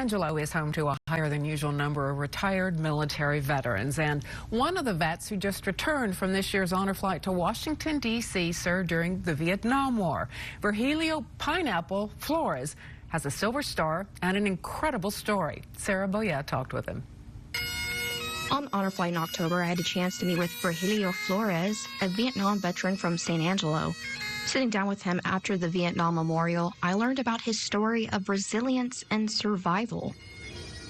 Angelo is home to a higher than usual number of retired military veterans. And one of the vets who just returned from this year's honor flight to Washington, D.C. served during the Vietnam War. Virgilio Pineapple Flores has a Silver Star and an incredible story. Boyette talked with him. On honor flight in October, I had a chance to meet with Virgilio Flores, a Vietnam veteran from San Angelo. Sitting down with him after the Vietnam Memorial, I learned about his story of resilience and survival.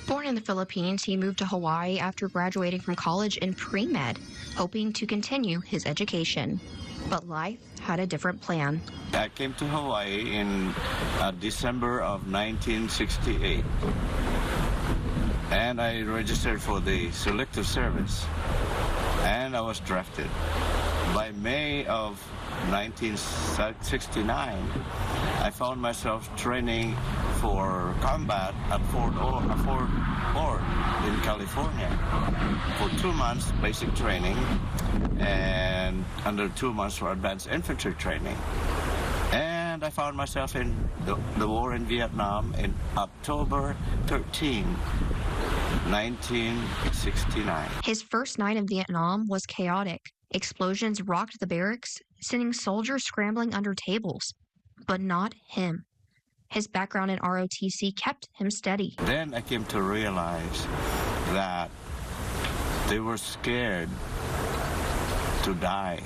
Born in the Philippines, he moved to Hawaii after graduating from college in pre-med, hoping to continue his education. But life had a different plan. I came to Hawaii in December of 1968. And I registered for the Selective Service, and I was drafted. By May of 1969, I found myself training for combat at Fort Ord in California for 2 months basic training and under 2 months for advanced infantry training. And I found myself in the war in Vietnam in October 13, 1969. His first night in Vietnam was chaotic. Explosions rocked the barracks, sending soldiers scrambling under tables. But not him. His background in ROTC kept him steady. Then I came to realize that they were scared to die.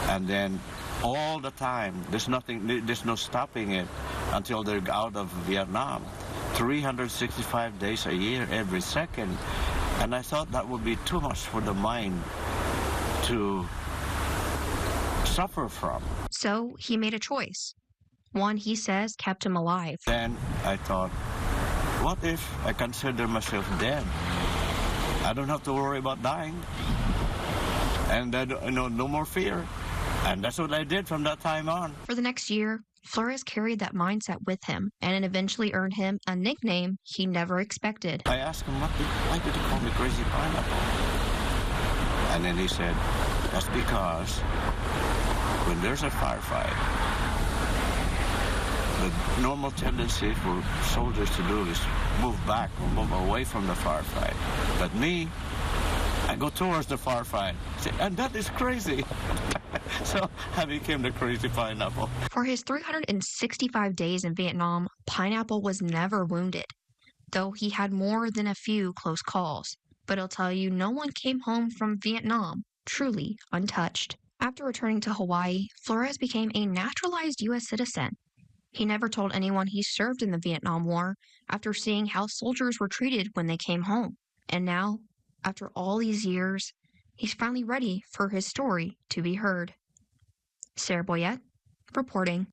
And then all the time, there's no stopping it until they're out of Vietnam. 365 days a year, every second. And I thought that would be too much for the mind to suffer from. So he made a choice. One he says kept him alive. Then I thought, what if I consider myself dead? I don't have to worry about dying. And no more fear. And that's what I did from that time on. For the next year, Flores carried that mindset with him, and it eventually earned him a nickname he never expected. I asked him, why did you call me Crazy Pineapple? And then he said, that's because when there's a firefight, the normal tendency for soldiers to do is move back or move away from the firefight. But me, I go towards the firefight. And that is crazy. So I became the Crazy Pineapple. For his 365 days in Vietnam, Pineapple was never wounded, though he had more than a few close calls. But he'll tell you no one came home from Vietnam truly untouched. After returning to Hawaii, Flores became a naturalized U.S. citizen. He never told anyone he served in the Vietnam War after seeing how soldiers were treated when they came home. And now, after all these years, he's finally ready for his story to be heard. Boyette reporting.